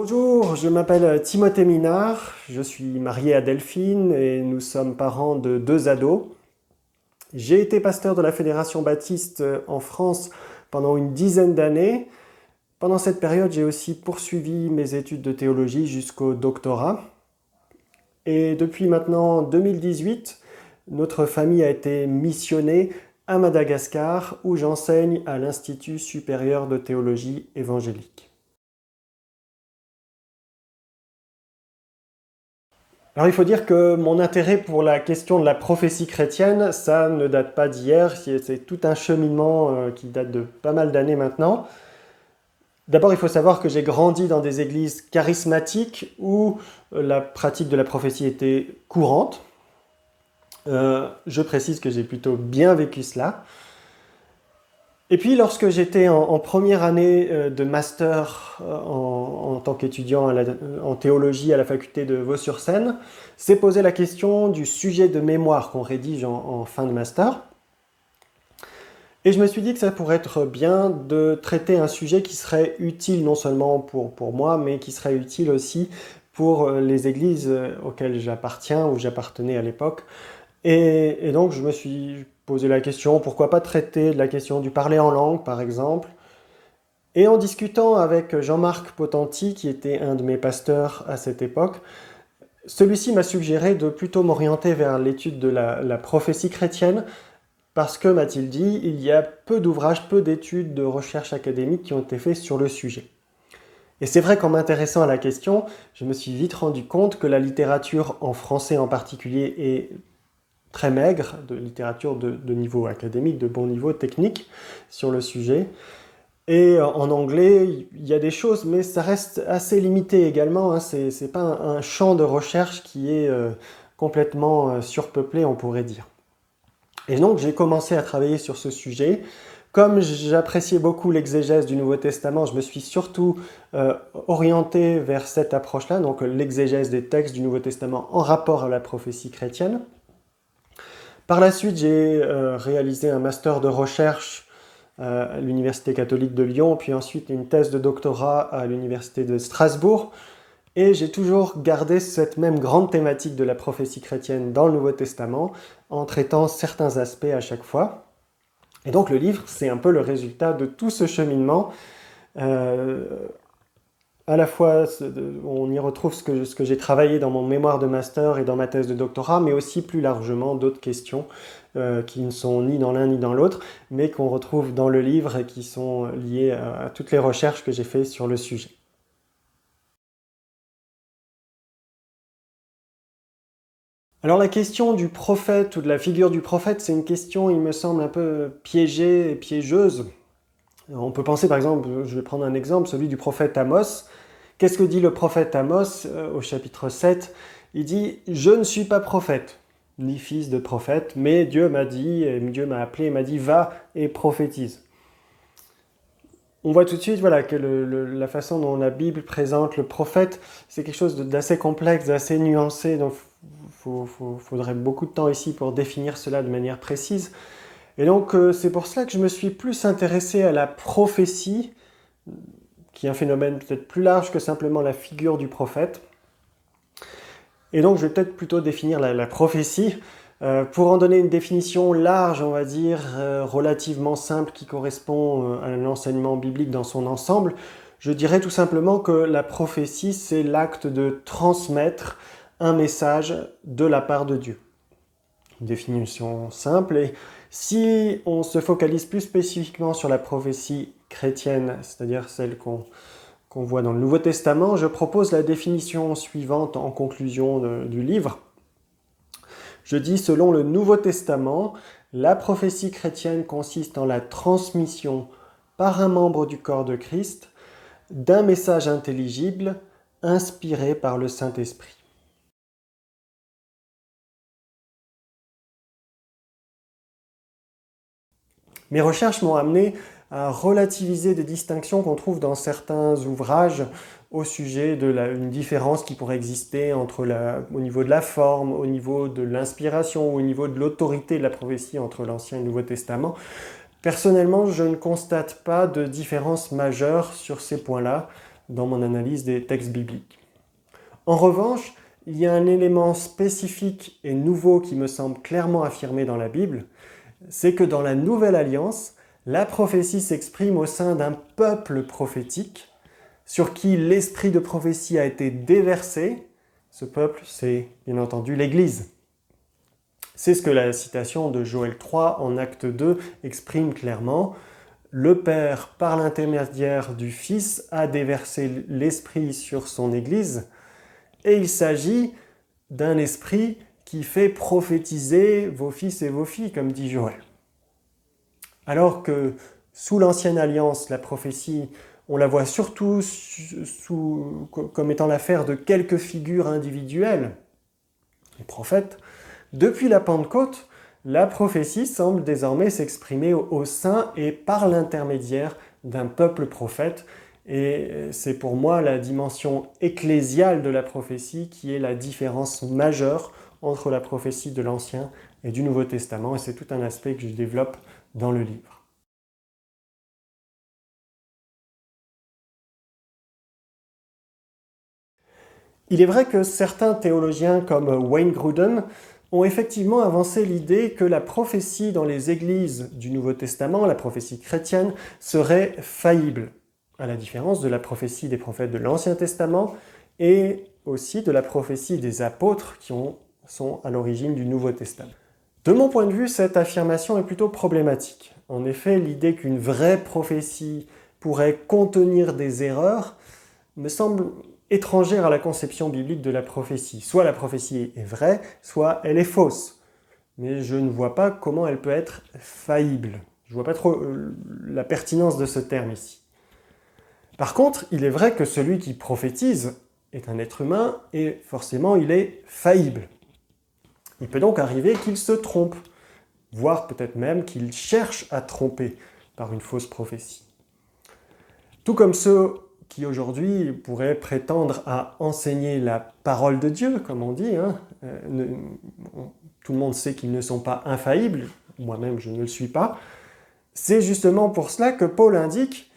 Bonjour, je m'appelle Timothée Minard, je suis marié à Delphine et nous sommes parents de 2 ados. J'ai été pasteur de la Fédération Baptiste en France pendant une dizaine d'années. Pendant cette période, j'ai aussi poursuivi mes études de théologie jusqu'au doctorat. Et depuis maintenant 2018, notre famille a été missionnée à Madagascar où j'enseigne à l'Institut supérieur de théologie évangélique. Alors il faut dire que mon intérêt pour la question de la prophétie chrétienne, ça ne date pas d'hier, c'est tout un cheminement qui date de pas mal d'années maintenant. D'abord, il faut savoir que j'ai grandi dans des églises charismatiques où la pratique de la prophétie était courante. Je précise que j'ai plutôt bien vécu cela. Et puis, lorsque j'étais en première année de master en tant qu'étudiant en théologie à la faculté de Vaux-sur-Seine, s'est posé la question du sujet de mémoire qu'on rédige en fin de master. Et je me suis dit que ça pourrait être bien de traiter un sujet qui serait utile non seulement pour moi, mais qui serait utile aussi pour les églises auxquelles j'appartiens ou j'appartenais à l'époque. Et donc je me suis posé la question, pourquoi pas traiter de la question du parler en langue par exemple. Et en discutant avec Jean-Marc Potenti, qui était un de mes pasteurs à cette époque, celui-ci m'a suggéré de plutôt m'orienter vers l'étude de la prophétie chrétienne, parce que, m'a-t-il dit, il y a peu d'ouvrages, peu d'études de recherche académique qui ont été faits sur le sujet. Et c'est vrai qu'en m'intéressant à la question, je me suis vite rendu compte que la littérature en français en particulier est très maigre, de littérature de niveau académique, de bon niveau technique sur le sujet. Et en anglais, il y a des choses, mais ça reste assez limité également. C'est pas un champ de recherche qui est complètement surpeuplé, on pourrait dire. Et donc j'ai commencé à travailler sur ce sujet. Comme j'appréciais beaucoup l'exégèse du Nouveau Testament, je me suis surtout orienté vers cette approche-là, donc l'exégèse des textes du Nouveau Testament en rapport à la prophétie chrétienne. Par la suite, j'ai réalisé un master de recherche à l'Université catholique de Lyon, puis ensuite une thèse de doctorat à l'Université de Strasbourg. Et j'ai toujours gardé cette même grande thématique de la prophétie chrétienne dans le Nouveau Testament, en traitant certains aspects à chaque fois. Et donc le livre, c'est un peu le résultat de tout ce cheminement. À la fois, on y retrouve ce que j'ai travaillé dans mon mémoire de master et dans ma thèse de doctorat, mais aussi plus largement d'autres questions qui ne sont ni dans l'un ni dans l'autre, mais qu'on retrouve dans le livre et qui sont liées à toutes les recherches que j'ai faites sur le sujet. Alors la question du prophète ou de la figure du prophète, c'est une question, il me semble, un peu piégée et piégeuse. On peut penser par exemple, je vais prendre un exemple, celui du prophète Amos. Qu'est-ce que dit le prophète Amos au chapitre 7? Il dit « Je ne suis pas prophète, ni fils de prophète, mais Dieu m'a dit, et Dieu m'a appelé et m'a dit « Va et prophétise ». On voit tout de suite voilà, que la façon dont la Bible présente le prophète, c'est quelque chose d'assez complexe, d'assez nuancé, donc faudrait beaucoup de temps ici pour définir cela de manière précise. Et donc c'est pour cela que je me suis plus intéressé à la prophétie, qui est un phénomène peut-être plus large que simplement la figure du prophète. Et donc je vais peut-être plutôt définir la prophétie, pour en donner une définition large, on va dire, relativement simple, qui correspond à l'enseignement biblique dans son ensemble. Je dirais tout simplement que la prophétie, c'est l'acte de transmettre un message de la part de Dieu. Une définition simple. Et si on se focalise plus spécifiquement sur la prophétie chrétienne, c'est-à-dire celle qu'on voit dans le Nouveau Testament, je propose la définition suivante en conclusion du livre. Je dis, selon le Nouveau Testament, la prophétie chrétienne consiste en la transmission par un membre du corps de Christ d'un message intelligible inspiré par le Saint-Esprit. Mes recherches m'ont amené à relativiser des distinctions qu'on trouve dans certains ouvrages au sujet d'une différence qui pourrait exister au niveau de la forme, au niveau de l'inspiration, au niveau de l'autorité de la prophétie entre l'Ancien et le Nouveau Testament. Personnellement, je ne constate pas de différence majeure sur ces points-là. dans mon analyse des textes bibliques. En revanche, il y a un élément spécifique et nouveau qui me semble clairement affirmé dans la Bible, c'est que dans la Nouvelle Alliance, la prophétie s'exprime au sein d'un peuple prophétique sur qui l'esprit de prophétie a été déversé. Ce peuple, c'est bien entendu l'Église. C'est ce que la citation de Joël 3 en acte 2 exprime clairement. Le Père, par l'intermédiaire du Fils, a déversé l'Esprit sur son Église, et il s'agit d'un esprit qui fait prophétiser vos fils et vos filles, comme dit Joël. Alors que sous l'Ancienne Alliance, la prophétie, on la voit surtout comme étant l'affaire de quelques figures individuelles, les prophètes, depuis la Pentecôte, la prophétie semble désormais s'exprimer au sein et par l'intermédiaire d'un peuple prophète. Et c'est pour moi la dimension ecclésiale de la prophétie qui est la différence majeure entre la prophétie de l'Ancien et du Nouveau Testament. Et c'est tout un aspect que je développe dans le livre. Il est vrai que certains théologiens comme Wayne Grudem ont effectivement avancé l'idée que la prophétie dans les églises du Nouveau Testament, la prophétie chrétienne, serait faillible, à la différence de la prophétie des prophètes de l'Ancien Testament et aussi de la prophétie des apôtres qui sont à l'origine du Nouveau Testament. De mon point de vue, cette affirmation est plutôt problématique. En effet, l'idée qu'une vraie prophétie pourrait contenir des erreurs me semble étrangère à la conception biblique de la prophétie. Soit la prophétie est vraie, soit elle est fausse. Mais je ne vois pas comment elle peut être faillible. Je ne vois pas trop la pertinence de ce terme ici. Par contre, il est vrai que celui qui prophétise est un être humain et forcément il est faillible. Il peut donc arriver qu'il se trompe, voire peut-être même qu'il cherche à tromper par une fausse prophétie. Tout comme ceux qui aujourd'hui pourraient prétendre à enseigner la parole de Dieu, comme on dit. Tout le monde sait qu'ils ne sont pas infaillibles, moi-même je ne le suis pas. C'est justement pour cela que Paul indique,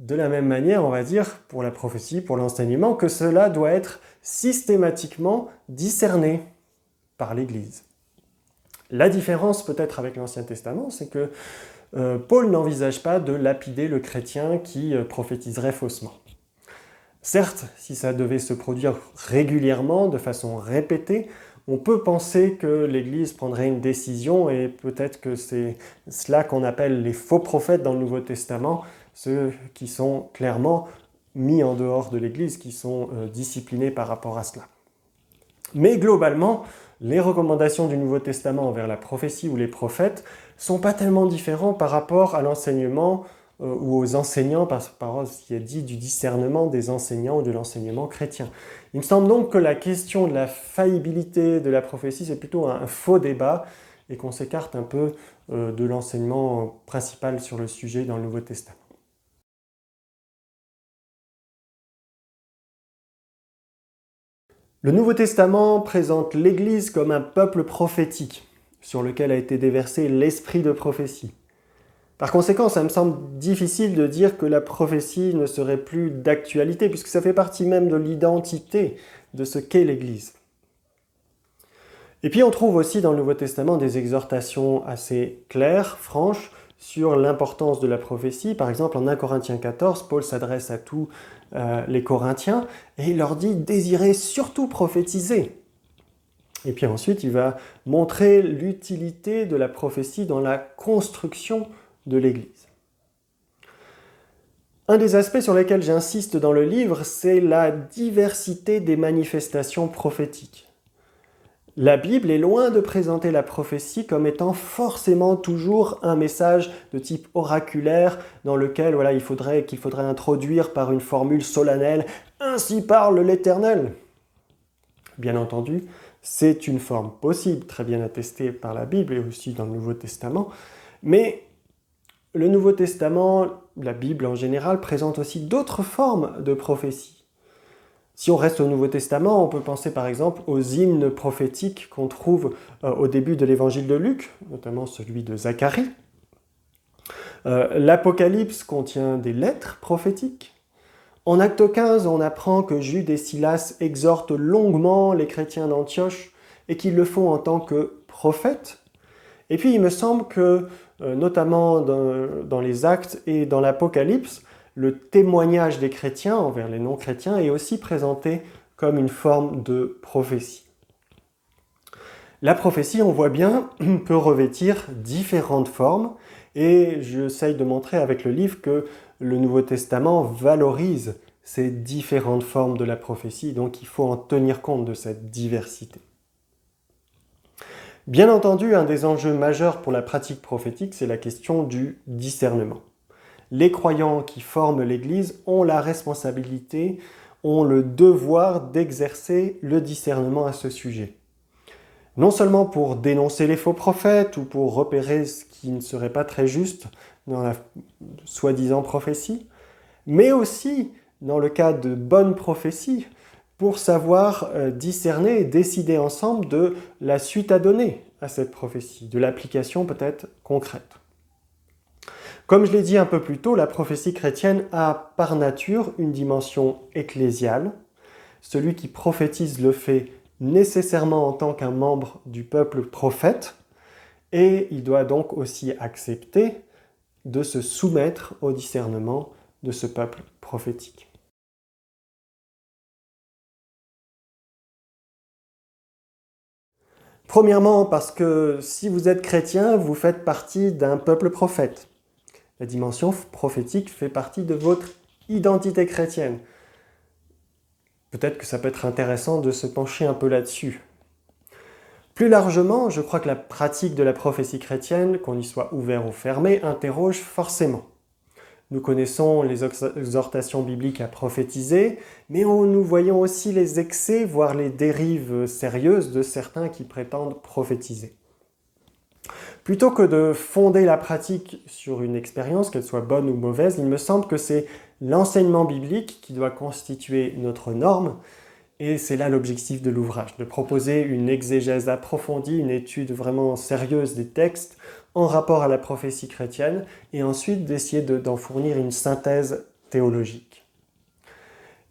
de la même manière, on va dire, pour la prophétie, pour l'enseignement, que cela doit être systématiquement discerné par l'Église. La différence peut-être avec l'Ancien Testament, c'est que Paul n'envisage pas de lapider le chrétien qui prophétiserait faussement. Certes, si ça devait se produire régulièrement, de façon répétée, on peut penser que l'Église prendrait une décision et peut-être que c'est cela qu'on appelle les faux prophètes dans le Nouveau Testament, ceux qui sont clairement mis en dehors de l'Église, qui sont disciplinés par rapport à cela. Mais globalement, les recommandations du Nouveau Testament envers la prophétie ou les prophètes ne sont pas tellement différents par rapport à l'enseignement ou aux enseignants, par ce qui est dit du discernement des enseignants ou de l'enseignement chrétien. Il me semble donc que la question de la faillibilité de la prophétie, c'est plutôt un faux débat et qu'on s'écarte un peu de l'enseignement principal sur le sujet dans le Nouveau Testament. Le Nouveau Testament présente l'Église comme un peuple prophétique sur lequel a été déversé l'esprit de prophétie. Par conséquent, ça me semble difficile de dire que la prophétie ne serait plus d'actualité, puisque ça fait partie même de l'identité de ce qu'est l'Église. Et puis on trouve aussi dans le Nouveau Testament des exhortations assez claires, franches, sur l'importance de la prophétie. Par exemple, en 1 Corinthiens 14, Paul s'adresse à tous les Corinthiens et il leur dit « Désirez surtout prophétiser ». Et puis ensuite, il va montrer l'utilité de la prophétie dans la construction de l'Église. Un des aspects sur lesquels j'insiste dans le livre, c'est la diversité des manifestations prophétiques. La Bible est loin de présenter la prophétie comme étant forcément toujours un message de type oraculaire dans lequel qu'il faudrait introduire par une formule solennelle « Ainsi parle l'Éternel ». Bien entendu, c'est une forme possible, très bien attestée par la Bible et aussi dans le Nouveau Testament, mais le Nouveau Testament, la Bible en général, présente aussi d'autres formes de prophétie. Si on reste au Nouveau Testament, on peut penser par exemple aux hymnes prophétiques qu'on trouve au début de l'évangile de Luc, notamment celui de Zacharie. L'Apocalypse contient des lettres prophétiques. En acte 15, on apprend que Jude et Silas exhortent longuement les chrétiens d'Antioche et qu'ils le font en tant que prophètes. Et puis il me semble que, notamment dans les Actes et dans l'Apocalypse, le témoignage des chrétiens envers les non-chrétiens est aussi présenté comme une forme de prophétie. La prophétie, on voit bien, peut revêtir différentes formes, et j'essaye de montrer avec le livre que le Nouveau Testament valorise ces différentes formes de la prophétie, donc il faut en tenir compte de cette diversité. Bien entendu, un des enjeux majeurs pour la pratique prophétique, c'est la question du discernement. Les croyants qui forment l'Église ont la responsabilité, ont le devoir d'exercer le discernement à ce sujet. Non seulement pour dénoncer les faux prophètes ou pour repérer ce qui ne serait pas très juste dans la soi-disant prophétie, mais aussi, dans le cas de bonnes prophéties, pour savoir discerner et décider ensemble de la suite à donner à cette prophétie, de l'application peut-être concrète. Comme je l'ai dit un peu plus tôt, la prophétie chrétienne a par nature une dimension ecclésiale. Celui qui prophétise le fait nécessairement en tant qu'un membre du peuple prophète, et il doit donc aussi accepter de se soumettre au discernement de ce peuple prophétique. Premièrement, parce que si vous êtes chrétien, vous faites partie d'un peuple prophète. La dimension prophétique fait partie de votre identité chrétienne. Peut-être que ça peut être intéressant de se pencher un peu là-dessus. Plus largement, je crois que la pratique de la prophétie chrétienne, qu'on y soit ouvert ou fermé, interroge forcément. Nous connaissons les exhortations bibliques à prophétiser, mais nous voyons aussi les excès, voire les dérives sérieuses de certains qui prétendent prophétiser. Plutôt que de fonder la pratique sur une expérience, qu'elle soit bonne ou mauvaise, il me semble que c'est l'enseignement biblique qui doit constituer notre norme, et c'est là l'objectif de l'ouvrage, de proposer une exégèse approfondie, une étude vraiment sérieuse des textes en rapport à la prophétie chrétienne, et ensuite d'essayer d'en fournir une synthèse théologique.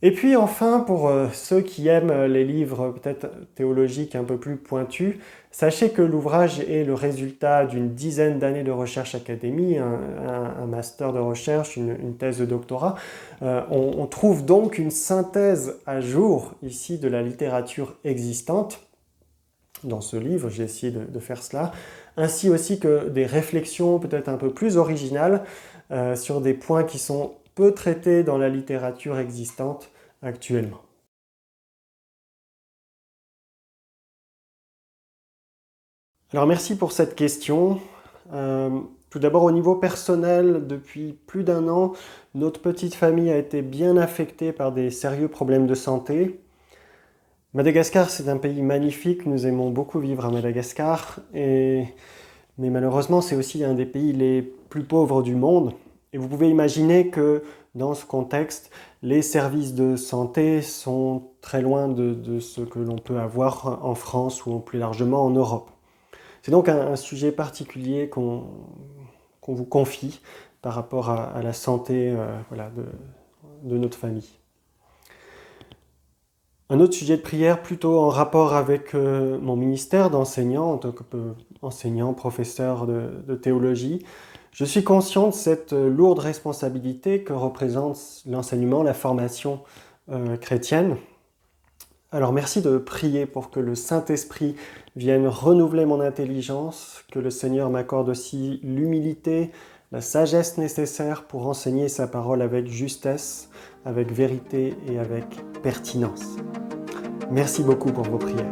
Et puis enfin, pour ceux qui aiment les livres peut-être théologiques un peu plus pointus, sachez que l'ouvrage est le résultat d'une dizaine d'années de recherche académique, un master de recherche, une thèse de doctorat. On trouve donc une synthèse à jour ici de la littérature existante. Dans ce livre, j'ai essayé de faire cela, ainsi aussi que des réflexions peut-être un peu plus originales sur des points qui sont peu traités dans la littérature existante actuellement. Alors merci pour cette question. Tout d'abord au niveau personnel, depuis plus d'1 an, notre petite famille a été bien affectée par des sérieux problèmes de santé. Madagascar, c'est un pays magnifique, nous aimons beaucoup vivre à Madagascar, mais malheureusement c'est aussi un des pays les plus pauvres du monde. Et vous pouvez imaginer que dans ce contexte, les services de santé sont très loin de ce que l'on peut avoir en France ou plus largement en Europe. C'est donc un sujet particulier qu'on vous confie par rapport à la santé de notre famille. Un autre sujet de prière plutôt en rapport avec mon ministère d'enseignant, en tant qu'enseignant, professeur de théologie. Je suis conscient de cette lourde responsabilité que représente l'enseignement, la formation chrétienne. Alors merci de prier pour que le Saint-Esprit vienne renouveler mon intelligence, que le Seigneur m'accorde aussi l'humilité, la sagesse nécessaire pour enseigner sa parole avec justesse, avec vérité et avec pertinence. Merci beaucoup pour vos prières.